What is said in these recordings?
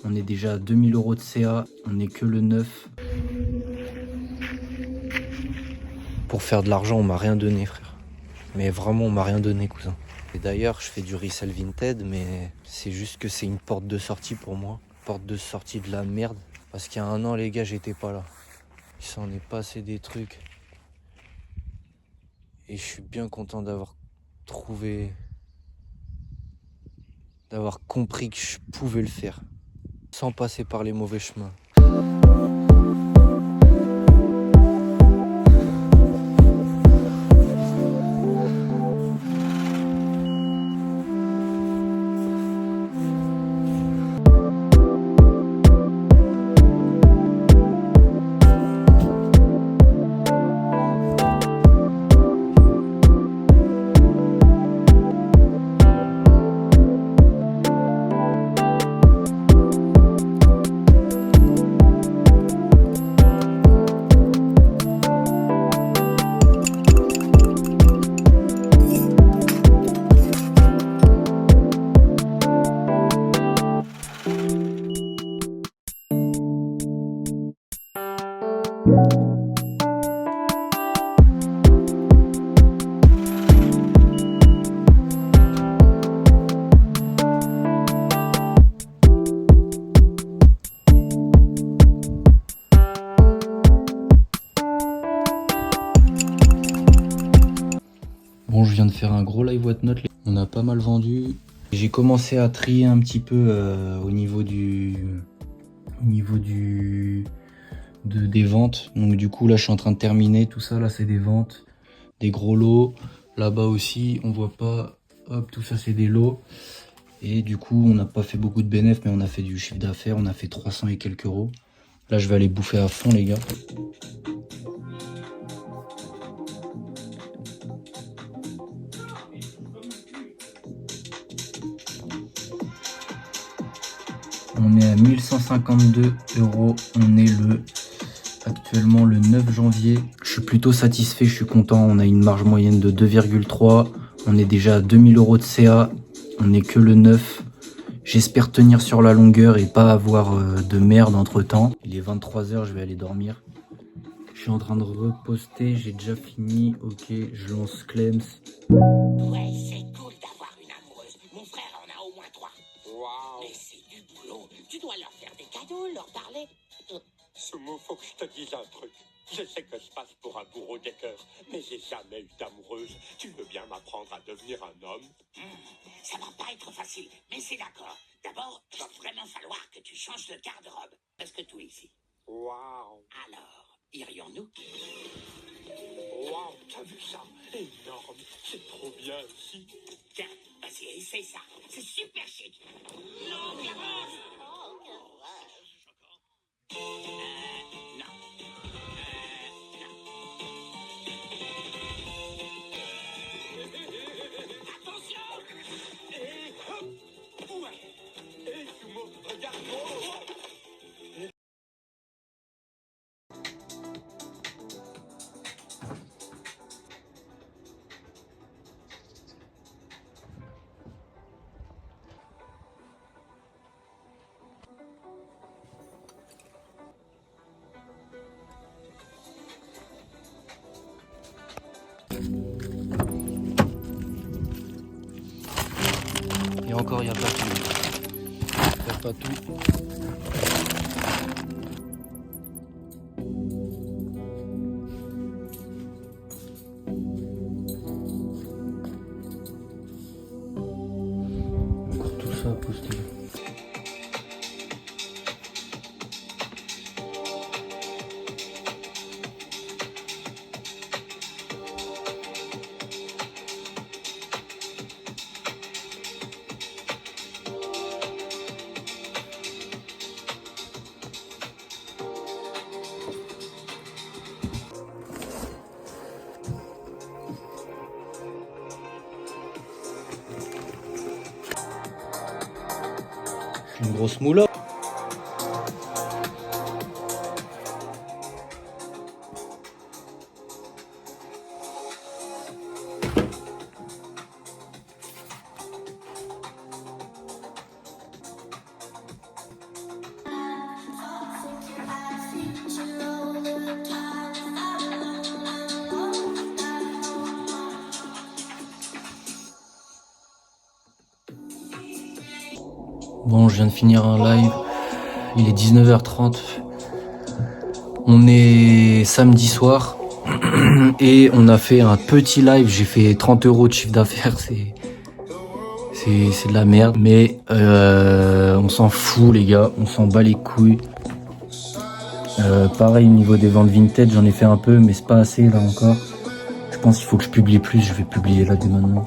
On est déjà à 2000 € de CA, on n'est que le 9. Pour faire de l'argent, on m'a rien donné, frère. Mais vraiment, on m'a rien donné, cousin. Et d'ailleurs, je fais du resell vinted, mais c'est juste que c'est une porte de sortie pour moi. Porte de sortie de la merde. Parce qu'il y a un an, les gars, j'étais pas là. Il s'en est passé des trucs. Et je suis bien content d'avoir trouvé, d'avoir compris que je pouvais le faire. Sans passer par les mauvais chemins. Bon, je viens de faire un gros live what not. On a pas mal vendu. J'ai commencé à trier un petit peu au niveau des ventes. Donc du coup là je suis en train de terminer tout ça. Là c'est des ventes, des gros lots. Là-bas aussi on voit pas. Hop, tout ça c'est des lots. Et du coup on n'a pas fait beaucoup de bénéfices, mais on a fait du chiffre d'affaires. On a fait 300 et quelques euros. Là je vais aller bouffer à fond les gars. On est à 1152 €. On est actuellement le 9 janvier. Je suis plutôt satisfait, je suis content. On a une marge moyenne de 2,3. On est déjà à 2000 € de CA. On n'est que le 9. J'espère tenir sur la longueur et pas avoir de merde entre temps. Il est 23 h, je vais aller dormir. Je suis en train de reposter, j'ai déjà fini. Ok, je lance Clems. Ouais, c'est cool d'avoir une amoureuse. Mon frère en a au moins 3. Waouh. Mais c'est du boulot. Tu dois leur faire des cadeaux, leur parler. Sumo, faut que je te dise un truc. Je sais que je passe pour un bourreau des cœurs, mais j'ai jamais eu d'amoureuse. Tu veux bien m'apprendre à devenir un homme? Ça va pas être facile, mais c'est d'accord. D'abord, il va vraiment falloir que tu changes de garde-robe. Presque tout ici. Waouh. Alors, irions-nous? Waouh, t'as vu ça? Énorme. C'est trop bien ici. Tiens, vas-y, essaye ça. C'est super chic. Non, Garage! Oh, Garage. Non. Non. Attention! Et hop. Ouais. Et Sumo, regarde. Oh. Et encore, il n'y a pas tout. Il n'y a pas tout. Encore tout ça à poster. Une grosse moula. Bon, je viens de finir un live. Il est 19h30. On est samedi soir. Et on a fait un petit live. J'ai fait 30 € de chiffre d'affaires. C'est de la merde. Mais on s'en fout, les gars. On s'en bat les couilles. Pareil, au niveau des ventes vintage, j'en ai fait un peu. Mais c'est pas assez, là, encore. Je pense qu'il faut que je publie plus. Je vais publier là dès maintenant.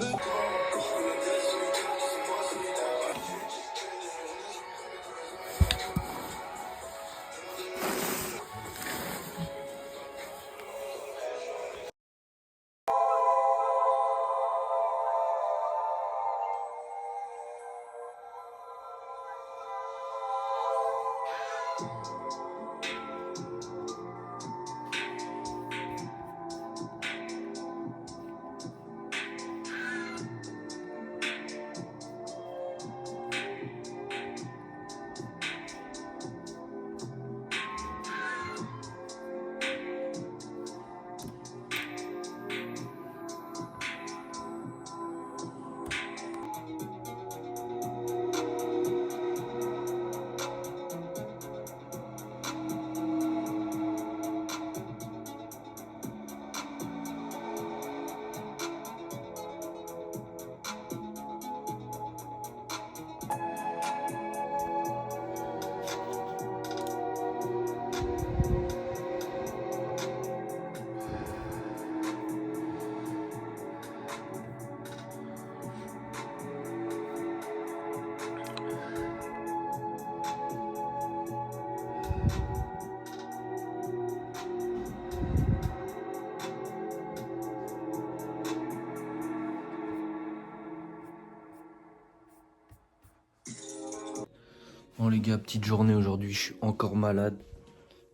Bon les gars, petite journée aujourd'hui, je suis encore malade.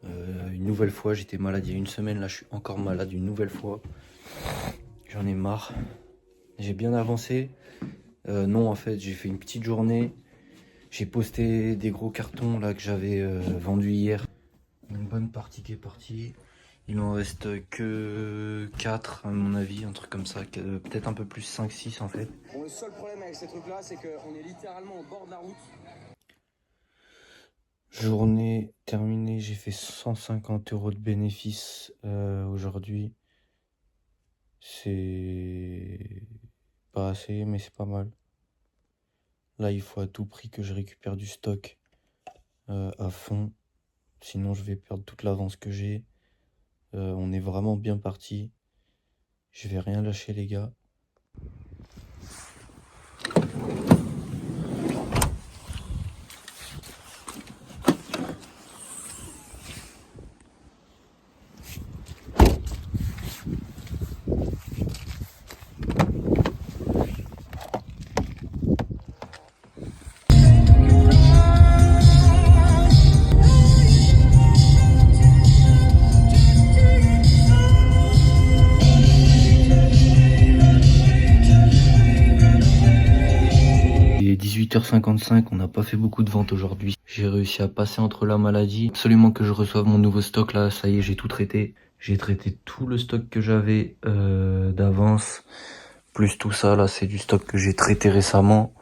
Une nouvelle fois, j'étais malade il y a une semaine, là je suis encore malade une nouvelle fois. J'en ai marre. J'ai bien avancé. Non en fait, j'ai fait une petite journée. J'ai posté des gros cartons là que j'avais vendus hier. Une bonne partie qui est partie. Il en reste que 4 à mon avis, un truc comme ça, peut-être un peu plus 5-6 en fait. Bon, le seul problème avec ces trucs là, c'est qu'on est littéralement au bord de la route. Journée terminée, j'ai fait 150 € de bénéfices aujourd'hui. C'est pas assez, mais c'est pas mal. Là, il faut à tout prix que je récupère du stock à fond. Sinon, je vais perdre toute l'avance que j'ai. On est vraiment bien parti. Je vais rien lâcher, les gars. Il est 18h55, on n'a pas fait beaucoup de ventes aujourd'hui. J'ai réussi à passer entre la maladie. Absolument que je reçoive mon nouveau stock là, ça y est, j'ai tout traité. J'ai traité tout le stock que j'avais d'avance. Plus tout ça là, c'est du stock que j'ai traité récemment.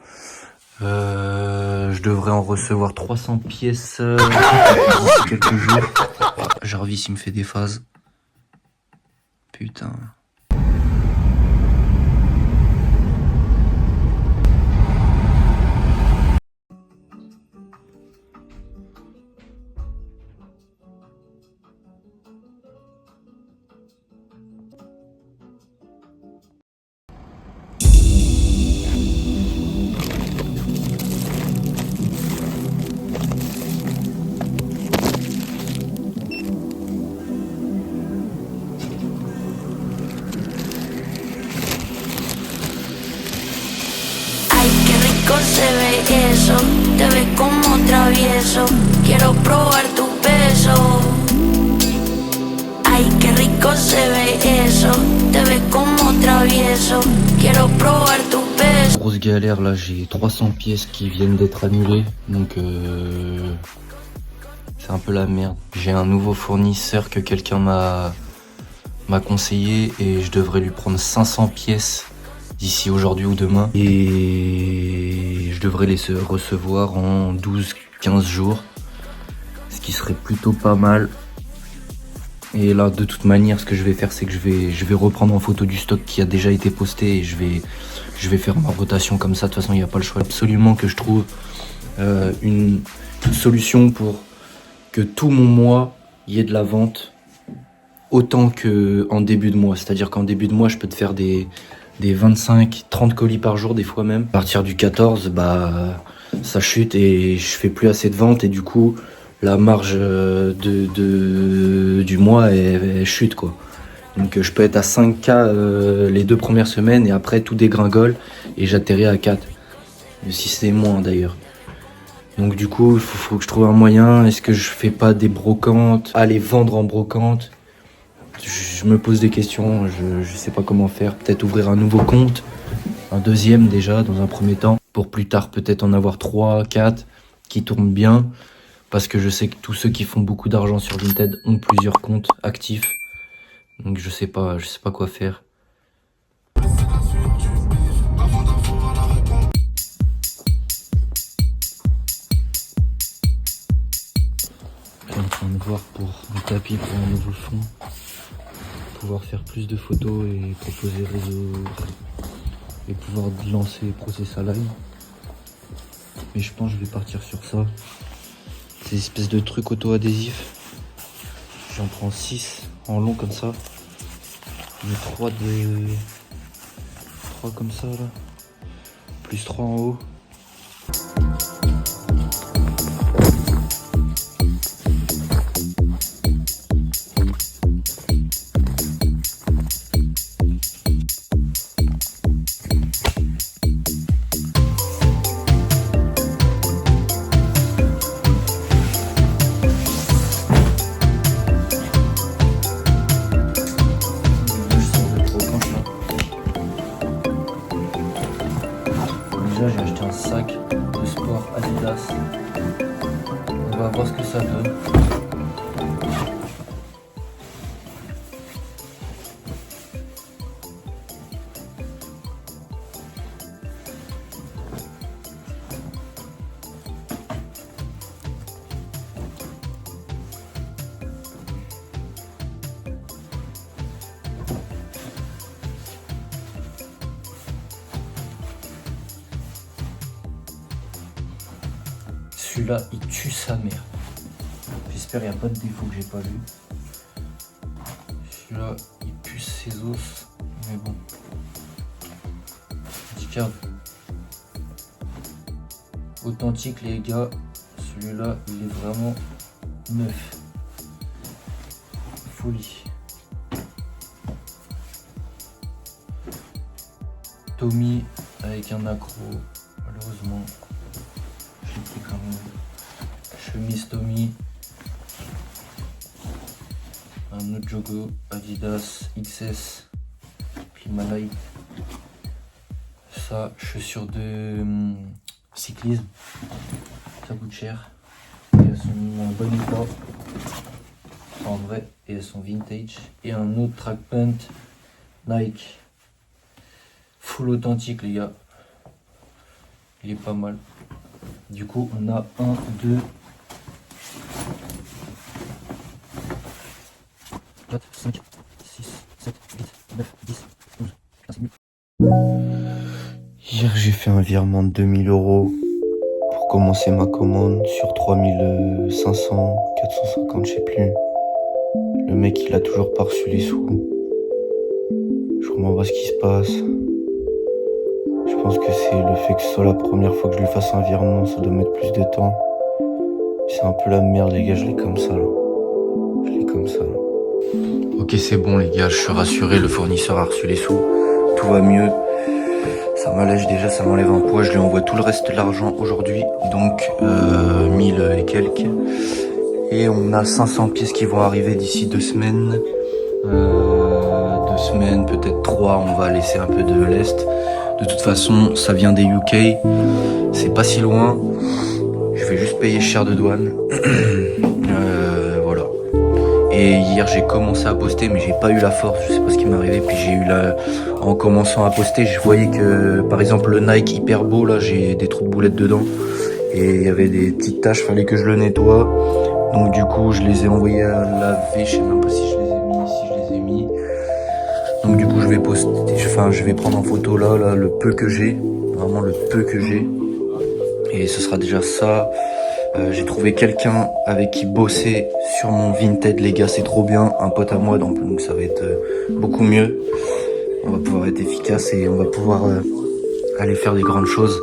Je devrais en recevoir 300 pièces d'ici quelques jours. Jarvis il me fait des phases. Putain. Se ve eso, te ves como travieso. Quiero probar tu beso. Ay, qué rico se ve eso, te ves como travieso. Quiero probar tu beso. Grosse galère là, j'ai 300 pièces qui viennent d'être annulées, donc c'est un peu la merde. J'ai un nouveau fournisseur que quelqu'un m'a conseillé et je devrais lui prendre 500 pièces d'ici aujourd'hui ou demain. Et je devrais les recevoir en 12-15 jours. Ce qui serait plutôt pas mal. Et là, de toute manière, ce que je vais faire, c'est que je vais reprendre en photo du stock qui a déjà été posté. Et je vais faire ma rotation comme ça. De toute façon, il n'y a pas le choix. Absolument que je trouve une solution pour que tout mon mois y ait de la vente autant qu'en début de mois. C'est-à-dire qu'en début de mois, je peux te faire des 25-30 colis par jour, des fois même. À partir du 14, bah, ça chute et je fais plus assez de ventes. Et du coup, la marge du mois, elle chute, quoi. Donc je peux être à 5K les 2 premières semaines et après tout dégringole et j'atterris à 4. Si c'est moins d'ailleurs. Donc du coup, il faut que je trouve un moyen. Est-ce que je fais pas des brocantes, aller vendre en brocante? Je me pose des questions, je sais pas comment faire. Peut-être ouvrir un nouveau compte, un deuxième déjà dans un premier temps, pour plus tard peut-être en avoir 3, 4 qui tournent bien. Parce que je sais que tous ceux qui font beaucoup d'argent sur Vinted ont plusieurs comptes actifs. Donc je sais pas quoi faire. Je suis en train de voir pour un tapis, pour un nouveau fond. Pouvoir faire plus de photos et proposer réseau. Et pouvoir lancer Process Align. Mais je pense que je vais partir sur ça. Ces espèces de trucs auto-adhésifs. J'en prends 6 en long comme ça. Je mets 3 comme ça là. Plus 3 en haut. Déjà j'ai acheté un sac de sport Adidas. On va voir ce que ça donne. Celui-là, il tue sa mère. J'espère qu'il n'y a pas de défaut que j'ai pas vu. Celui-là, il pue ses os. Mais bon. Regarde. Authentique les gars. Celui-là, il est vraiment neuf. Folie. Tommy avec un accro. Malheureusement. Chemise Tommy, un autre Jogo Adidas XS, Himalaya. Ça, chaussures de cyclisme, ça coûte cher. Et elles sont en bon état, en vrai, et elles sont vintage. Et un autre track pant Nike, full authentique les gars. Il est pas mal. Du coup, on a 1, 2, 4, 5, 6, 7, 8, 9, 10, 12, 15 000. Hier, j'ai fait un virement de 2000 € pour commencer ma commande sur 3500, 450, je sais plus. Le mec, il a toujours pas reçu les sous. Je comprends pas ce qui se passe. Je pense que c'est le fait que ce soit la première fois que je lui fasse un virement, ça doit mettre plus de temps. C'est un peu la merde les gars, je l'ai comme ça là. Je l'ai comme ça là. Ok c'est bon les gars, je suis rassuré, le fournisseur a reçu les sous. Tout va mieux. Ça m'allège déjà, ça m'enlève un poids. Je lui envoie tout le reste de l'argent aujourd'hui. Donc 1000 et quelques. Et on a 500 pièces qui vont arriver d'ici 2 semaines. 2 semaines, peut-être 3, on va laisser un peu de l'Est. De toute façon, ça vient des UK, c'est pas si loin. Je vais juste payer cher de douane. Voilà. Et hier j'ai commencé à poster mais j'ai pas eu la force, je sais pas ce qui m'est arrivé. Puis j'ai eu en commençant à poster, je voyais que par exemple le Nike Hyperbeau là, j'ai des trous de boulettes dedans. Et il y avait des petites taches, fallait que je le nettoie. Donc du coup je les ai envoyés à laver, je sais même pas si je les ai mis, Donc du coup je vais poster, je vais prendre en photo là le peu que j'ai, vraiment le peu que j'ai. Et ce sera déjà ça. J'ai trouvé quelqu'un avec qui bosser sur mon Vinted, les gars, c'est trop bien, un pote à moi, donc ça va être beaucoup mieux. On va pouvoir être efficace et on va pouvoir aller faire des grandes choses.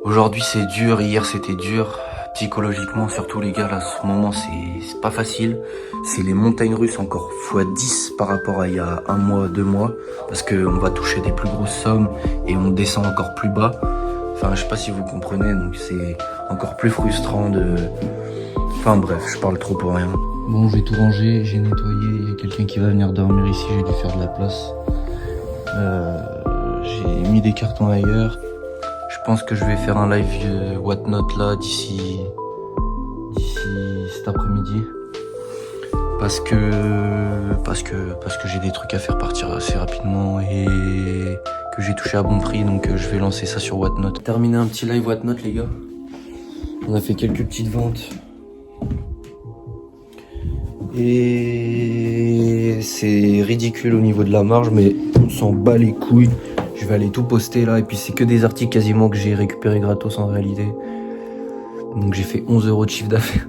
Aujourd'hui c'est dur, hier c'était dur, psychologiquement surtout les gars, là, en ce moment c'est pas facile. C'est les montagnes russes encore x10 par rapport à il y a 1 mois, 2 mois, parce qu'on va toucher des plus grosses sommes et on descend encore plus bas. Enfin, je sais pas si vous comprenez, donc c'est encore plus frustrant de... Enfin bref, je parle trop pour rien. Bon, j'ai tout rangé, j'ai nettoyé, il y a quelqu'un qui va venir dormir ici, j'ai dû faire de la place. J'ai mis des cartons ailleurs. Je pense que je vais faire un live Whatnot là d'ici cet après-midi. Parce que j'ai des trucs à faire partir assez rapidement et que j'ai touché à bon prix, donc je vais lancer ça sur Whatnot. Terminer un petit live Whatnot les gars. On a fait quelques petites ventes. Et c'est ridicule au niveau de la marge, mais on s'en bat les couilles. Je vais aller tout poster là, et puis c'est que des articles quasiment que j'ai récupéré gratos en réalité. Donc j'ai fait 11 € de chiffre d'affaires.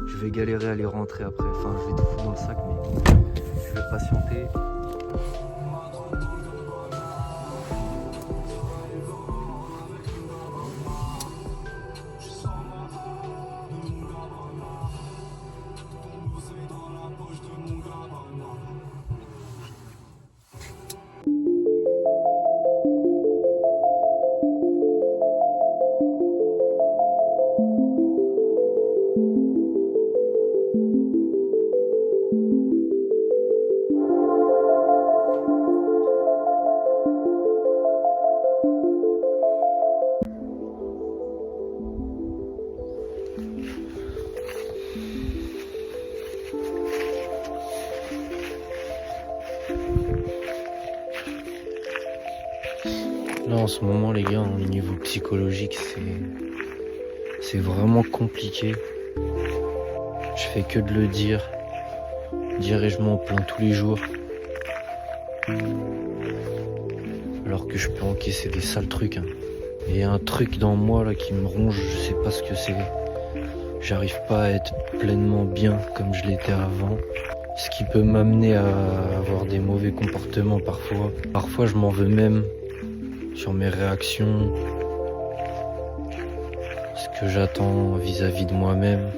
Je vais galérer à les rentrer après, enfin je vais tout foutre dans le sac, mais je vais patienter. Là en ce moment les gars, au niveau psychologique c'est vraiment compliqué. Je fais que de le dire et je m'en plains tous les jours. Alors que je peux encaisser des sales trucs. Il y a un truc dans moi là qui me ronge, je sais pas ce que c'est. J'arrive pas à être pleinement bien comme je l'étais avant. Ce qui peut m'amener à avoir des mauvais comportements parfois. Parfois je m'en veux même sur mes réactions, ce que j'attends vis-à-vis de moi-même.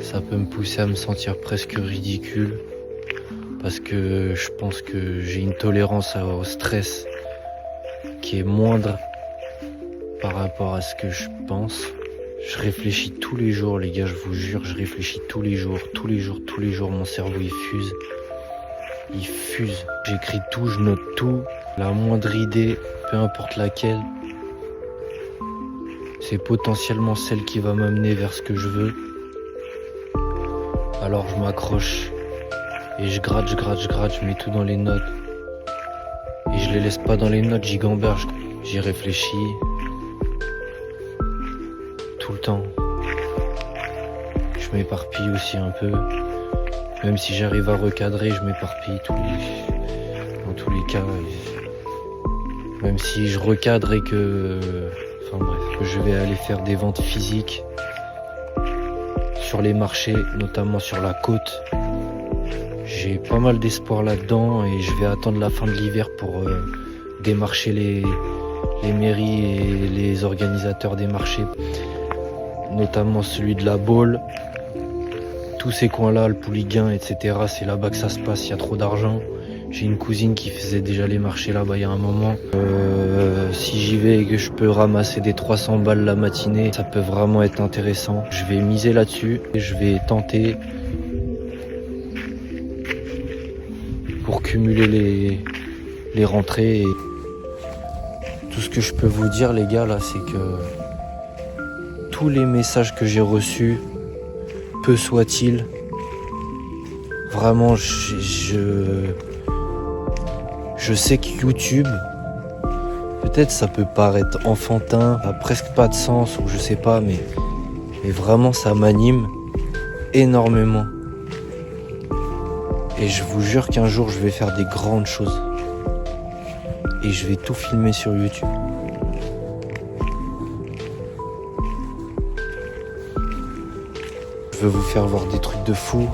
Ça peut me pousser à me sentir presque ridicule parce que je pense que j'ai une tolérance au stress qui est moindre par rapport à ce que je pense. Je réfléchis tous les jours, les gars, je vous jure, je réfléchis tous les jours, mon cerveau il fuse. J'écris tout, je note tout, la moindre idée, peu importe laquelle, c'est potentiellement celle qui va m'amener vers ce que je veux. Alors je m'accroche et je gratte, je mets tout dans les notes. Et je les laisse pas dans les notes, j'y gamberge, j'y réfléchis. Tout le temps. Je m'éparpille aussi un peu. Même si j'arrive à recadrer, je m'éparpille dans tous les cas. Même si je recadre et que je vais aller faire des ventes physiques sur les marchés, notamment sur la côte. J'ai pas mal d'espoir là-dedans et je vais attendre la fin de l'hiver pour démarcher les mairies et les organisateurs des marchés, notamment celui de la Baule. Tous ces coins-là, le Pouliguen, etc., c'est là-bas que ça se passe, il y a trop d'argent. J'ai une cousine qui faisait déjà les marchés là-bas il y a un moment. Si j'y vais et que je peux ramasser des 300 balles la matinée, ça peut vraiment être intéressant. Je vais miser là-dessus et je vais tenter pour cumuler les rentrées. Et tout ce que je peux vous dire, les gars, là, c'est que tous les messages que j'ai reçus, peu soit-il, vraiment, je sais que YouTube, peut-être ça peut paraître enfantin, ça a presque pas de sens, ou je sais pas, mais vraiment ça m'anime énormément. Et je vous jure qu'un jour je vais faire des grandes choses. Et je vais tout filmer sur YouTube. Je veux vous faire voir des trucs de fou.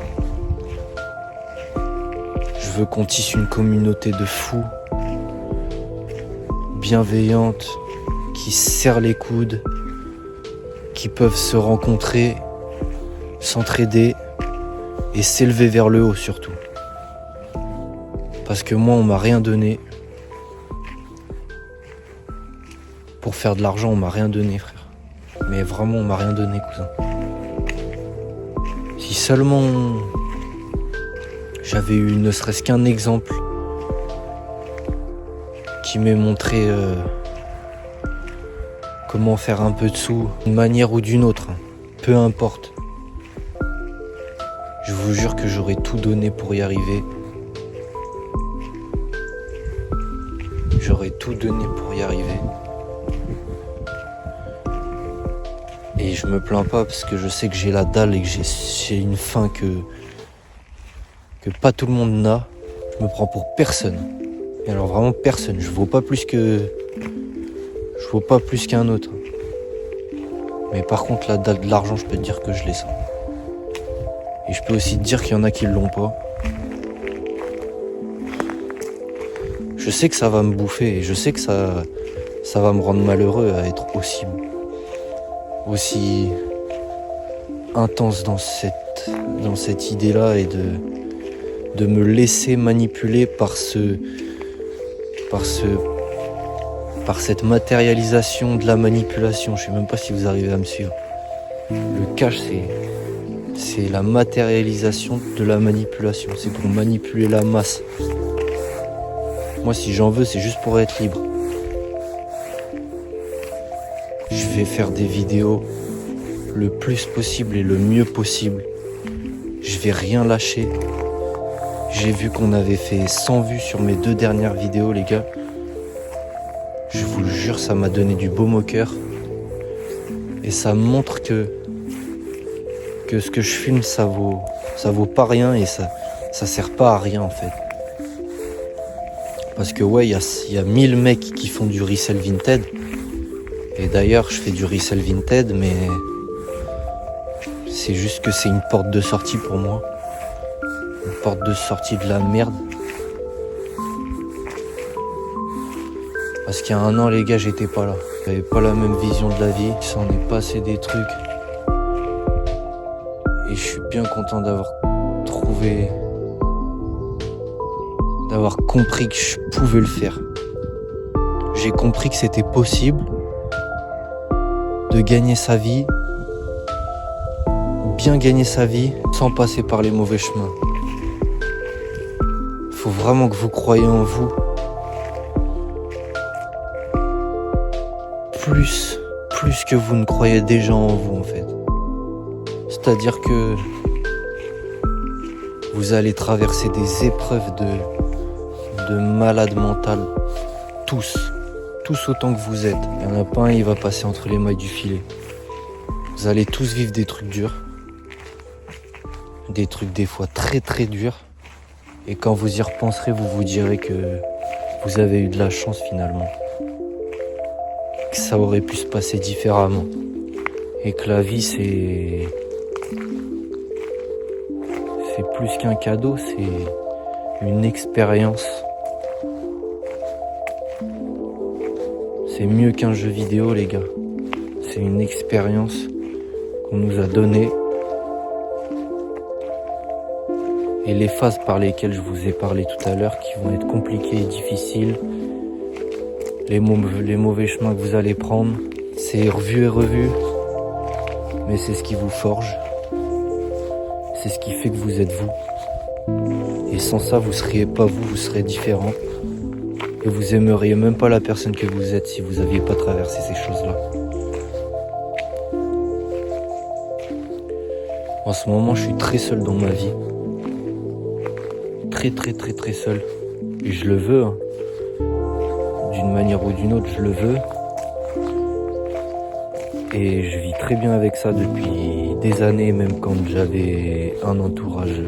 Je veux qu'on tisse une communauté de fous, bienveillante, qui se serrent les coudes, qui peuvent se rencontrer, s'entraider et s'élever vers le haut surtout. Parce que moi, on m'a rien donné. Pour faire de l'argent, on m'a rien donné, frère. Mais vraiment, on m'a rien donné, cousin. Si seulement j'avais eu ne serait-ce qu'un exemple qui m'ait montré comment faire un peu de sous, d'une manière ou d'une autre, peu importe. Je vous jure que j'aurais tout donné pour y arriver. J'aurais tout donné pour y arriver. Et je me plains pas parce que je sais que j'ai la dalle et que j'ai une faim que pas tout le monde n'a. Je me prends pour personne. Et alors vraiment personne. Je vaux pas plus qu'un autre. Mais par contre la dalle de l'argent, je peux te dire que je l'ai ça. Et je peux aussi te dire qu'il y en a qui l'ont pas. Je sais que ça va me bouffer et je sais que ça va me rendre malheureux à être aussi intense dans cette idée-là et de me laisser manipuler par cette matérialisation de la manipulation. Je sais même pas si vous arrivez à me suivre. Le cash, c'est la matérialisation de la manipulation. C'est pour manipuler la masse. Moi, si j'en veux, c'est juste pour être libre. Je vais faire des vidéos le plus possible et le mieux possible. Je vais rien lâcher. J'ai vu qu'on avait fait 100 vues sur mes 2 dernières vidéos, les gars. Je vous le jure, ça m'a donné du baume au cœur. Et ça me montre que ce que je filme, ça vaut pas rien et ça sert pas à rien, en fait. Parce que ouais, il y a 1000 mecs qui font du resell vinted. Et d'ailleurs, je fais du resell vinted, mais C'est juste que c'est une porte de sortie pour moi. Une porte de sortie de la merde. Parce qu'il y a 1 an, les gars, j'étais pas là. J'avais pas la même vision de la vie. Il s'en est passé des trucs. Et je suis bien content d'avoir trouvé... d'avoir compris que je pouvais le faire. J'ai compris que c'était possible de gagner sa vie, bien gagner sa vie, sans passer par les mauvais chemins. Il faut vraiment que vous croyez en vous. Plus que vous ne croyez déjà en vous, en fait. C'est-à-dire que vous allez traverser des épreuves de malade mental. Tous autant que vous êtes. Il n'y en a pas un, il va passer entre les mailles du filet. Vous allez tous vivre des trucs durs. Des trucs des fois très très durs. Et quand vous y repenserez, vous vous direz que vous avez eu de la chance finalement. Que ça aurait pu se passer différemment. Et que la vie c'est plus qu'un cadeau, c'est une expérience. C'est mieux qu'un jeu vidéo, les gars. C'est une expérience qu'on nous a donnée. Et les phases par lesquelles je vous ai parlé tout à l'heure, qui vont être compliquées et difficiles, les mauvais chemins que vous allez prendre, c'est revu et revu. Mais c'est ce qui vous forge. C'est ce qui fait que vous êtes vous. Et sans ça, vous seriez pas vous, vous serez différent. Et vous aimeriez même pas la personne que vous êtes si vous aviez pas traversé ces choses-là. En ce moment, je suis très seul dans ma vie. Très seul. Et je le veux, hein. D'une manière ou d'une autre, je le veux. Et je vis très bien avec ça depuis des années, même quand j'avais un entourage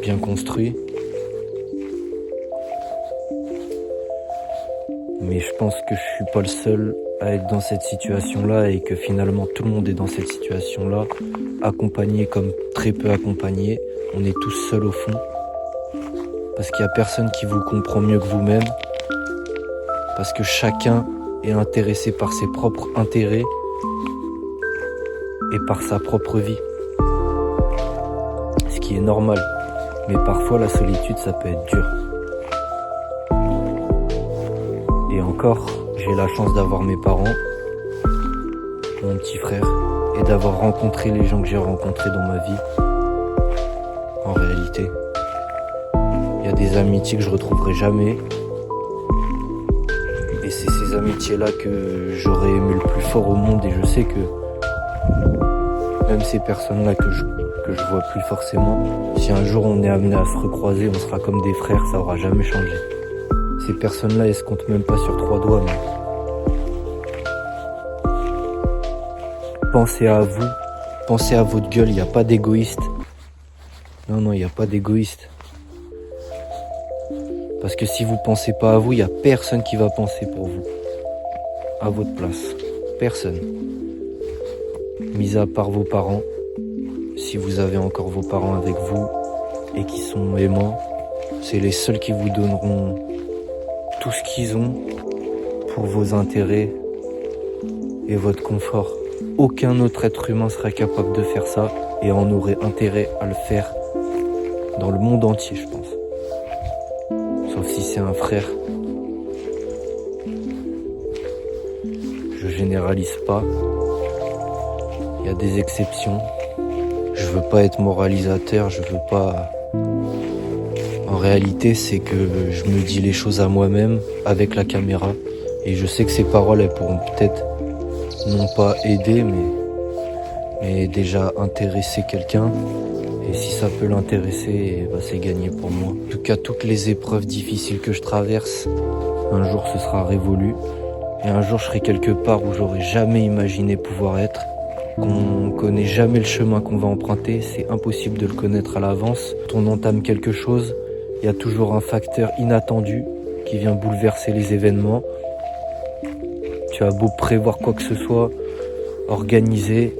bien construit. Mais je pense que je suis pas le seul à être dans cette situation-là et que finalement tout le monde est dans cette situation-là, accompagné comme très peu accompagné. On est tous seuls au fond. Parce qu'il n'y a personne qui vous comprend mieux que vous-même. Parce que chacun est intéressé par ses propres intérêts et par sa propre vie. Ce qui est normal. Mais parfois la solitude, ça peut être dur. Et encore, j'ai la chance d'avoir mes parents, mon petit frère, et d'avoir rencontré les gens que j'ai rencontrés dans ma vie. En réalité, il y a des amitiés que je retrouverai jamais. Et c'est ces amitiés-là que j'aurais aimé le plus fort au monde. Et je sais que même ces personnes-là que je vois plus forcément, si un jour on est amené à se recroiser, on sera comme des frères, ça aura jamais changé. Ces personnes-là, elles se comptent même pas sur 3 doigts. Mais... pensez à vous, pensez à votre gueule, il n'y a pas d'égoïste. Non, il n'y a pas d'égoïste. Parce que si vous pensez pas à vous, il n'y a personne qui va penser pour vous. À votre place. Personne. Mis à part vos parents, si vous avez encore vos parents avec vous et qui sont aimants, c'est les seuls qui vous donneront tout ce qu'ils ont pour vos intérêts et votre confort. Aucun autre être humain serait capable de faire ça et en aurait intérêt à le faire dans le monde entier, je pense. Sauf si c'est un frère. Je généralise pas. Il y a des exceptions. Je veux pas être moralisateur, je veux pas... En réalité, c'est que je me dis les choses à moi-même avec la caméra. Et je sais que ces paroles, elles pourront peut-être non pas aider, mais déjà intéresser quelqu'un. Et si ça peut l'intéresser, bah c'est gagné pour moi. En tout cas, toutes les épreuves difficiles que je traverse, un jour ce sera révolu. Et un jour je serai quelque part où j'aurais jamais imaginé pouvoir être. Qu'on connaît jamais le chemin qu'on va emprunter, c'est impossible de le connaître à l'avance. Quand on entame quelque chose, il y a toujours un facteur inattendu qui vient bouleverser les événements. Tu as beau prévoir quoi que ce soit, organiser,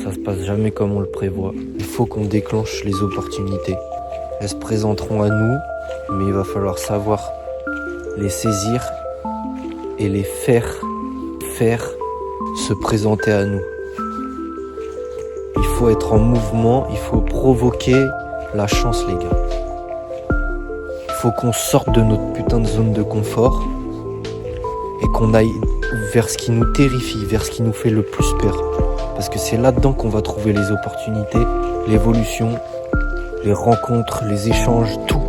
ça se passe jamais comme on le prévoit. Il faut qu'on déclenche les opportunités. Elles se présenteront à nous, mais il va falloir savoir les saisir et les faire se présenter à nous. Il faut être en mouvement, il faut provoquer la chance, les gars. Il faut qu'on sorte de notre putain de zone de confort et qu'on aille vers ce qui nous terrifie, vers ce qui nous fait le plus peur. Parce que c'est là-dedans qu'on va trouver les opportunités, l'évolution, les rencontres, les échanges, tout,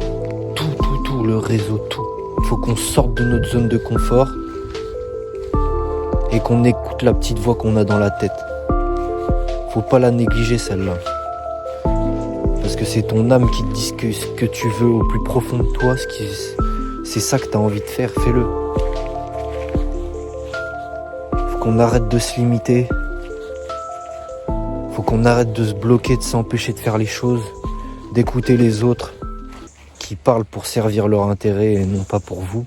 le réseau, tout. Il faut qu'on sorte de notre zone de confort et qu'on écoute la petite voix qu'on a dans la tête. Faut pas la négliger, celle-là. Parce que c'est ton âme qui te dit ce que tu veux au plus profond de toi, c'est ça que t'as envie de faire, fais-le. Faut qu'on arrête de se limiter. Faut qu'on arrête de se bloquer, de s'empêcher de faire les choses, d'écouter les autres qui parlent pour servir leur intérêt et non pas pour vous,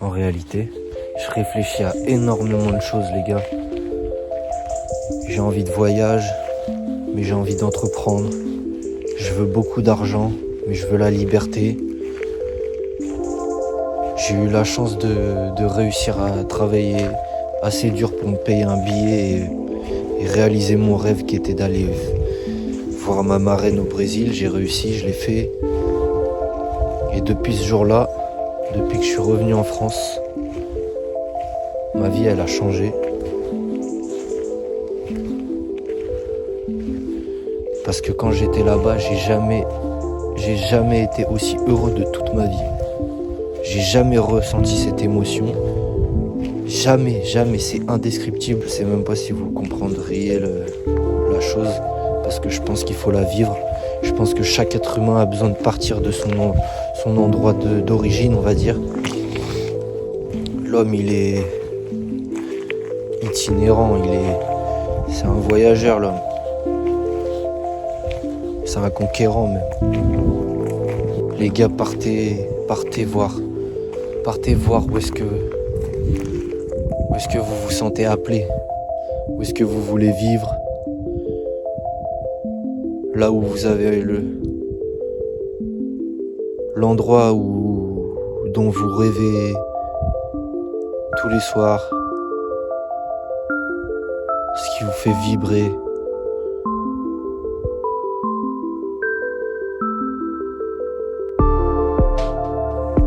en réalité. Je réfléchis à énormément de choses, les gars. J'ai envie de voyage, mais j'ai envie d'entreprendre. Je veux beaucoup d'argent, mais je veux la liberté. J'ai eu la chance de réussir à travailler assez dur pour me payer un billet et réaliser mon rêve qui était d'aller voir ma marraine au Brésil. J'ai réussi, je l'ai fait. Et depuis ce jour-là, depuis que je suis revenu en France, ma vie elle a changé. Parce que quand j'étais là-bas, j'ai jamais été aussi heureux de toute ma vie. J'ai jamais ressenti cette émotion. Jamais, c'est indescriptible. Je sais même pas si vous comprendriez la chose, parce que je pense qu'il faut la vivre. Je pense que chaque être humain a besoin de partir de son endroit d'origine, on va dire. L'homme, il est itinérant, c'est un voyageur, l'homme. C'est un conquérant même. Les gars, partez voir où est-ce que vous vous sentez appelé, où est-ce que vous voulez vivre, là où vous avez l'endroit dont vous rêvez tous les soirs, ce qui vous fait vibrer.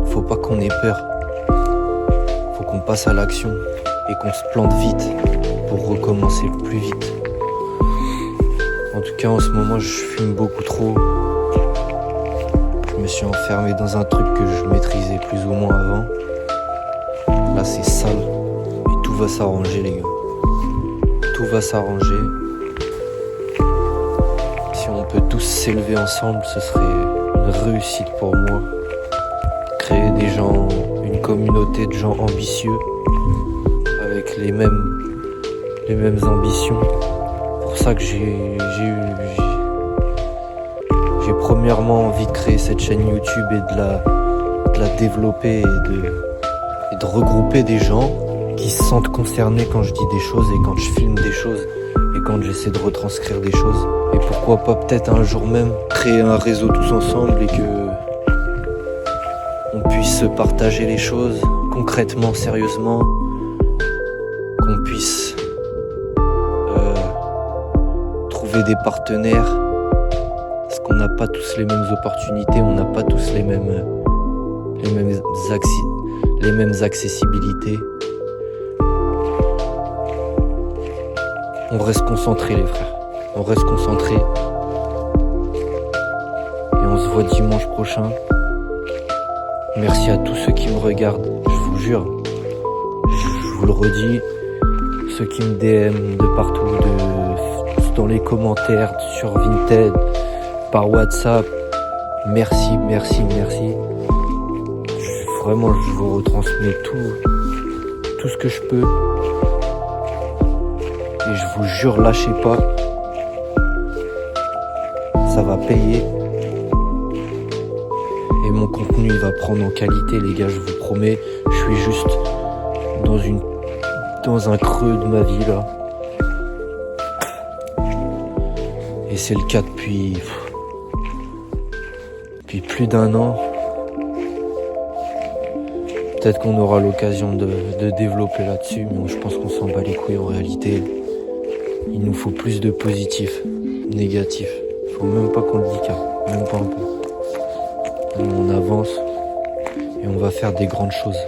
Faut pas qu'on ait peur. Faut qu'on passe à l'action et qu'on se plante vite pour recommencer plus vite. En tout cas, en ce moment, je fume beaucoup trop. Je me suis enfermé dans un truc que je maîtrisais plus ou moins avant. Là, c'est sale. Et tout va s'arranger, les gars. Tout va s'arranger. Si on peut tous s'élever ensemble, ce serait une réussite pour moi. Créer des gens, une communauté de gens ambitieux avec les mêmes ambitions. C'est pour ça que j'ai premièrement envie de créer cette chaîne YouTube et de la développer et de regrouper des gens qui se sentent concernés quand je dis des choses et quand je filme des choses et quand j'essaie de retranscrire des choses. Et pourquoi pas peut-être un jour même créer un réseau tous ensemble et que on puisse se partager les choses concrètement, sérieusement, qu'on puisse trouver des partenaires, parce qu'on n'a pas tous les mêmes opportunités, on n'a pas tous les mêmes accessibilités. On reste concentrés, les frères, on reste concentrés et on se voit dimanche prochain. Merci à tous ceux qui me regardent, je vous jure, je vous le redis, ceux qui me DM de partout, dans les commentaires, sur Vinted, par WhatsApp, merci. Vraiment, je vous retransmets tout ce que je peux. Et je vous jure, lâchez pas, ça va payer. Et mon contenu il va prendre en qualité, les gars, je vous promets. Je suis juste dans un creux de ma vie là. Et c'est le cas depuis plus d'un an. Peut-être qu'on aura l'occasion de développer là-dessus, mais je pense qu'on s'en bat les couilles en réalité. Il nous faut plus de positif, négatif. Faut même pas qu'on le dise, même pas un peu. On avance et on va faire des grandes choses.